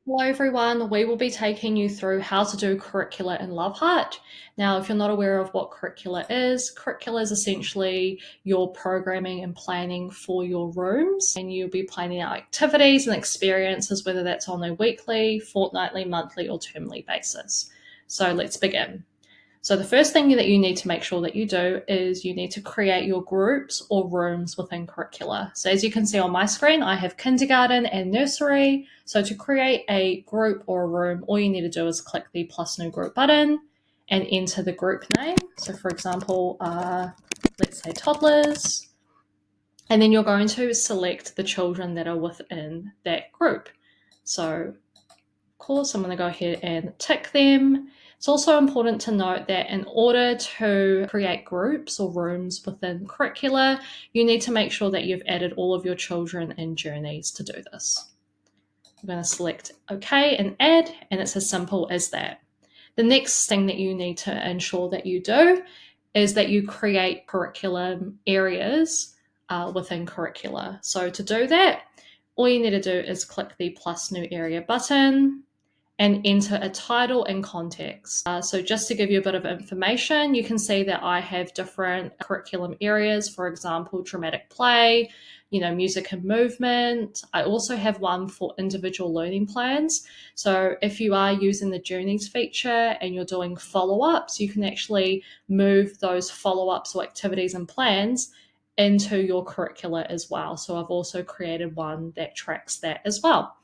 Hello everyone, we will be taking you through how to do Curricula in LoveHeart. Now, if you're not aware of what Curricula is essentially your programming and planning for your rooms, and you'll be planning out activities and experiences, whether that's on a weekly, fortnightly, monthly, or termly basis. So let's begin. So the first thing that you need to make sure that you do is you need to create your groups or rooms within Curricula. So as you can see on my screen, I have kindergarten and nursery. So to create a group or a room, all you need to do is click the plus new group button and enter the group name. So for example, let's say toddlers. And then you're going to select the children that are within that group. So of course, I'm going to go ahead and tick them. It's also important to note that in order to create groups or rooms within Curricula, you need to make sure that you've added all of your children and journeys to do this. I'm going to select OK and add, and it's as simple as that. The next thing that you need to ensure that you do is that you create curriculum areas within Curricula. So to do that, all you need to do is click the plus new area button and enter a title and context. So just to give you a bit of information, you can see that I have different curriculum areas, for example, dramatic play, music and movement. I also have one for individual learning plans. So if you are using the journeys feature and you're doing follow-ups, you can actually move those follow-ups or activities and plans into your Curricula as well. So I've also created one that tracks that as well.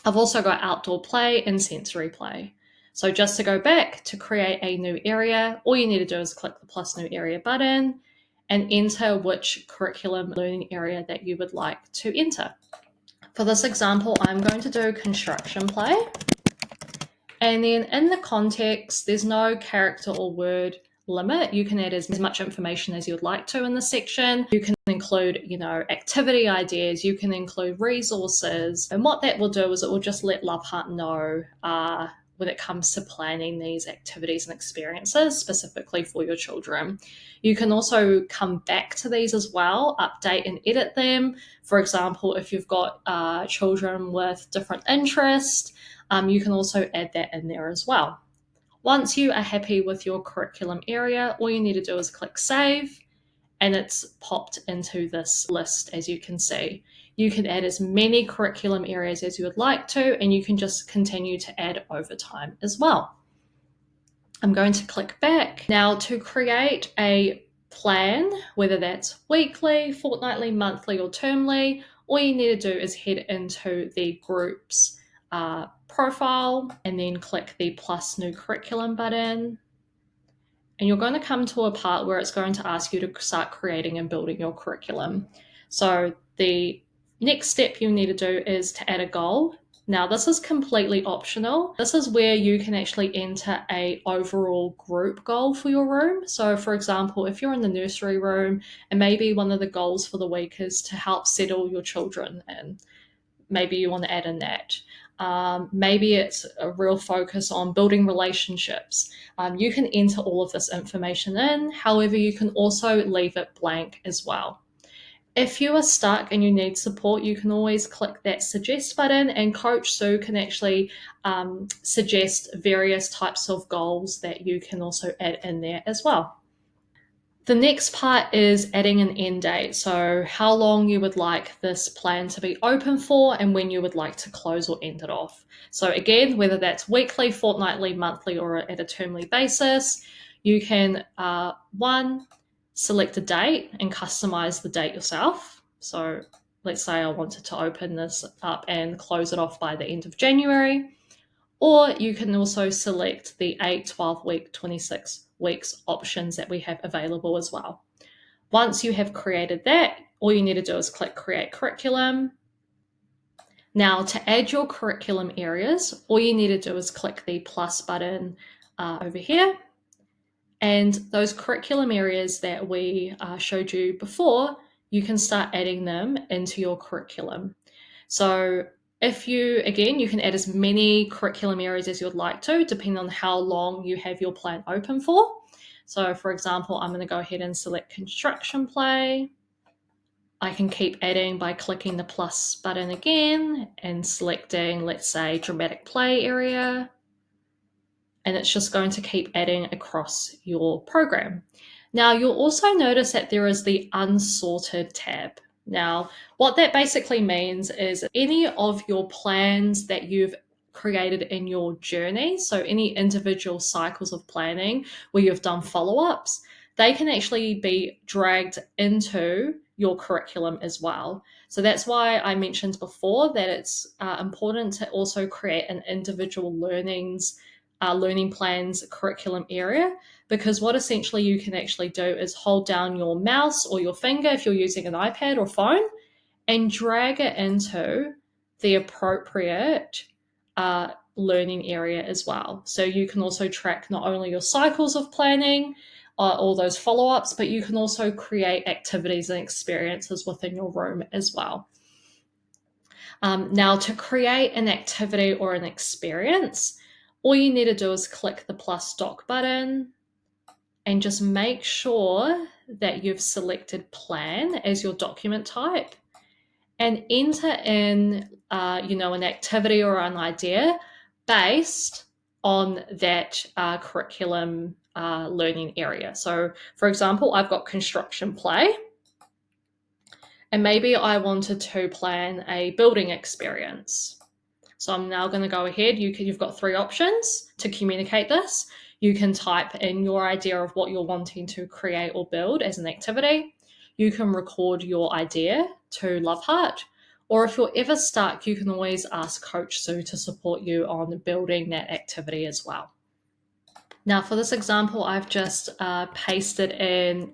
I've also got outdoor play and sensory play. So just to go back, to create a new area, all you need to do is click the plus new area button and enter which curriculum learning area that you would like to enter. For this example, I'm going to do construction play. And then in the context, there's no character or word limit. You can add as much information as you would like to in the section. You can include, activity ideas. You can include resources. And what that will do is it will just let LoveHeart know when it comes to planning these activities and experiences specifically for your children. You can also come back to these as well, update and edit them. For example, if you've got children with different interests, you can also add that in there as well. Once you are happy with your curriculum area, all you need to do is click save, and it's popped into this list, as you can see. You can add as many curriculum areas as you would like to, and you can just continue to add over time as well. I'm going to click back. Now, to create a plan, whether that's weekly, fortnightly, monthly, or termly, all you need to do is head into the group's profile and then click the plus new curriculum button. And you're going to come to a part where it's going to ask you to start creating and building your curriculum. So the next step you need to do is to add a goal. Now, this is completely optional. This is where you can actually enter an overall group goal for your room. So for example, if you're in the nursery room and maybe one of the goals for the week is to help settle your children, and maybe you want to add in that. Maybe it's a real focus on building relationships. You can enter all of this information in. However, you can also leave it blank as well. If you are stuck and you need support, you can always click that suggest button, and Coach Sue can actually suggest various types of goals that you can also add in there as well. The next part is adding an end date. So how long you would like this plan to be open for and when you would like to close or end it off. So again, whether that's weekly, fortnightly, monthly, or at a termly basis, you can, one, select a date and customize the date yourself. So let's say I wanted to open this up and close it off by the end of January. Or you can also select the 8, 12 week, 26 weeks options that we have available as well. Once you have created that, all you need to do is click Create Curriculum. Now, to add your curriculum areas, all you need to do is click the plus button over here. And those curriculum areas that we showed you before, you can start adding them into your curriculum. So if you can add as many curriculum areas as you'd like to, depending on how long you have your plan open for. So for example, I'm going to go ahead and select construction play. I can keep adding by clicking the plus button again and selecting, let's say, dramatic play area. And it's just going to keep adding across your program. Now, you'll also notice that there is the unsorted tab. Now, what that basically means is any of your plans that you've created in your journey, so any individual cycles of planning where you've done follow-ups, they can actually be dragged into your curriculum as well. So that's why I mentioned before that it's important to also create an individual learning plans curriculum area, because what essentially you can actually do is hold down your mouse or your finger if you're using an iPad or phone and drag it into the appropriate learning area as well. So you can also track not only your cycles of planning, all those follow-ups, but you can also create activities and experiences within your room as well. Now, to create an activity or an experience, all you need to do is click the plus doc button and just make sure that you've selected plan as your document type and enter in an activity or an idea based on that curriculum learning area. So for example, I've got construction play, and maybe I wanted to plan a building experience. So I'm now going to go ahead. You've got 3 options to communicate this. You can type in your idea of what you're wanting to create or build as an activity. You can record your idea to LoveHeart. Or if you're ever stuck, you can always ask Coach Sue to support you on building that activity as well. Now for this example, I've just pasted in,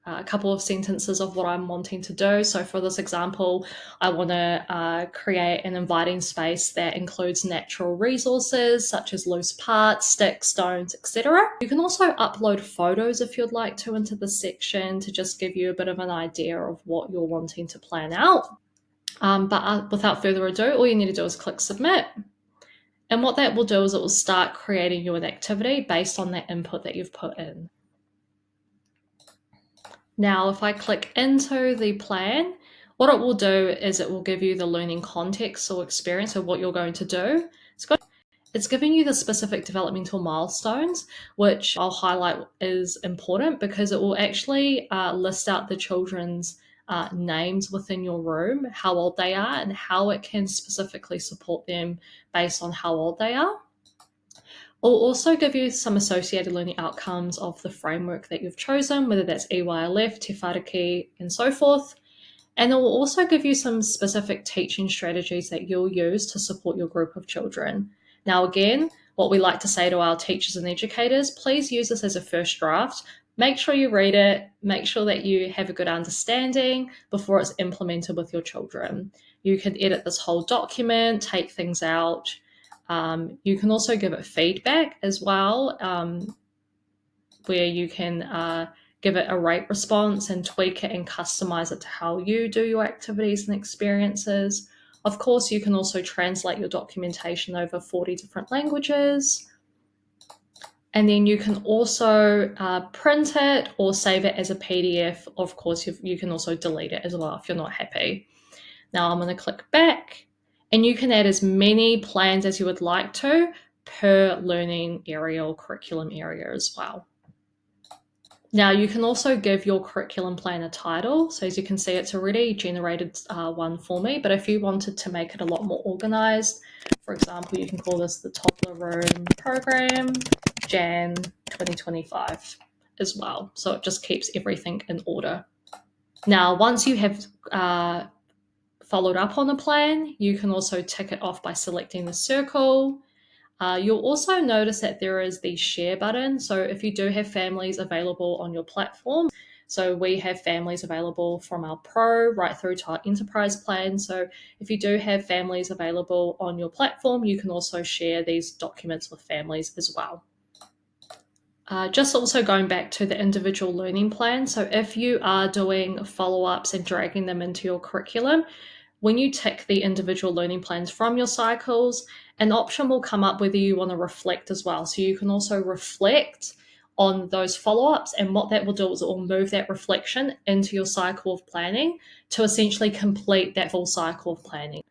a couple of sentences of what I'm wanting to do. So for this example, I want to create an inviting space that includes natural resources such as loose parts, sticks, stones, etc. You can also upload photos if you'd like to into this section to just give you a bit of an idea of what you're wanting to plan out. But without further ado, all you need to do is click submit. And what that will do is it will start creating you an activity based on that input that you've put in. Now, if I click into the plan, what it will do is it will give you the learning context or experience of what you're going to do. It's giving you the specific developmental milestones, which I'll highlight is important because it will actually list out the children's names within your room, how old they are, and how it can specifically support them based on how old they are. It'll also give you some associated learning outcomes of the framework that you've chosen, whether that's EYLF, Te Whāriki, and so forth. And it will also give you some specific teaching strategies that you'll use to support your group of children. Now, again, what we like to say to our teachers and educators, please use this as a first draft. Make sure you read it, make sure that you have a good understanding before it's implemented with your children. You can edit this whole document, take things out. You can also give it feedback as well, where you can give it a rate response and tweak it and customize it to how you do your activities and experiences. Of course, you can also translate your documentation over 40 different languages. And then you can also print it or save it as a PDF. Of course, you can also delete it as well if you're not happy. Now I'm going to click back, and you can add as many plans as you would like to per learning area or curriculum area as well. Now you can also give your curriculum plan a title. So as you can see, it's already generated one for me, but if you wanted to make it a lot more organized, for example, you can call this the Toddler Room Program, Jan 2025 as well. So it just keeps everything in order. Now, once you have followed up on a plan, you can also tick it off by selecting the circle. You'll also notice that there is the share button. So if you do have families available on your platform, so we have families available from our pro right through to our enterprise plan. So if you do have families available on your platform, you can also share these documents with families as well. Just also going back to the individual learning plan. So if you are doing follow-ups and dragging them into your curriculum, when you tick the individual learning plans from your cycles, an option will come up whether you want to reflect as well. So you can also reflect on those follow-ups, and what that will do is it will move that reflection into your cycle of planning to essentially complete that full cycle of planning.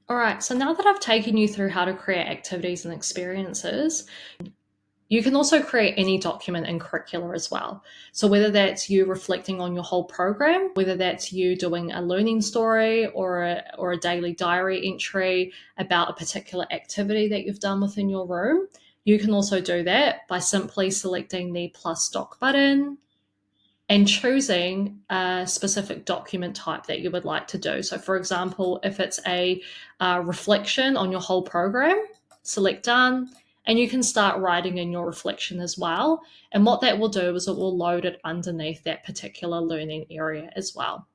All right, so now that I've taken you through how to create activities and experiences, you can also create any document in Curricula as well. So whether that's you reflecting on your whole program, whether that's you doing a learning story or a daily diary entry about a particular activity that you've done within your room, you can also do that by simply selecting the plus doc button and choosing a specific document type that you would like to do. So for example, if it's a reflection on your whole program, select done, and you can start writing in your reflection as well. And what that will do is it will load it underneath that particular learning area as well.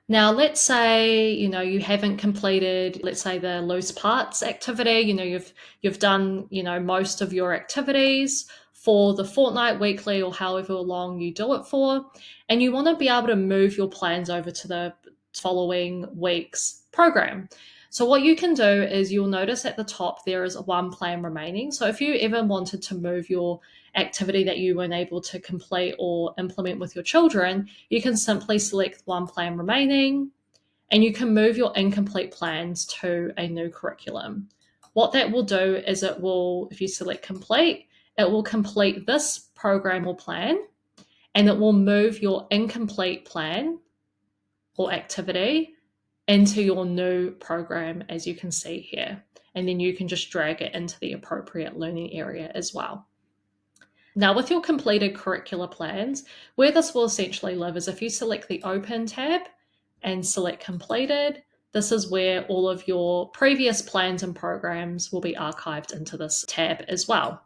Now, let's say, you haven't completed, let's say, the loose parts activity. You've done, most of your activities for the fortnight, weekly, or however long you do it for, and you want to be able to move your plans over to the following week's program. So what you can do is you'll notice at the top there is one plan remaining. So if you ever wanted to move your activity that you weren't able to complete or implement with your children, you can simply select one plan remaining, and you can move your incomplete plans to a new curriculum. What that will do is it will, if you select complete, it will complete this program or plan, and it will move your incomplete plan or activity into your new program, as you can see here. And then you can just drag it into the appropriate learning area as well. Now, with your completed curricular plans, where this will essentially live is if you select the Open tab and select Completed, this is where all of your previous plans and programs will be archived into this tab as well.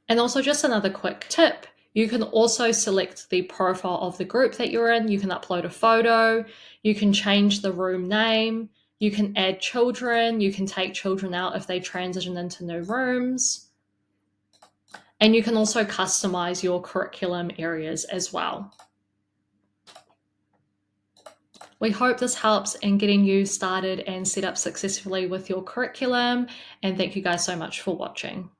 And also, just another quick tip, you can also select the profile of the group that you're in. You can upload a photo, you can change the room name, you can add children, you can take children out if they transition into new rooms. And you can also customize your curriculum areas as well. We hope this helps in getting you started and set up successfully with your curriculum. And thank you guys so much for watching.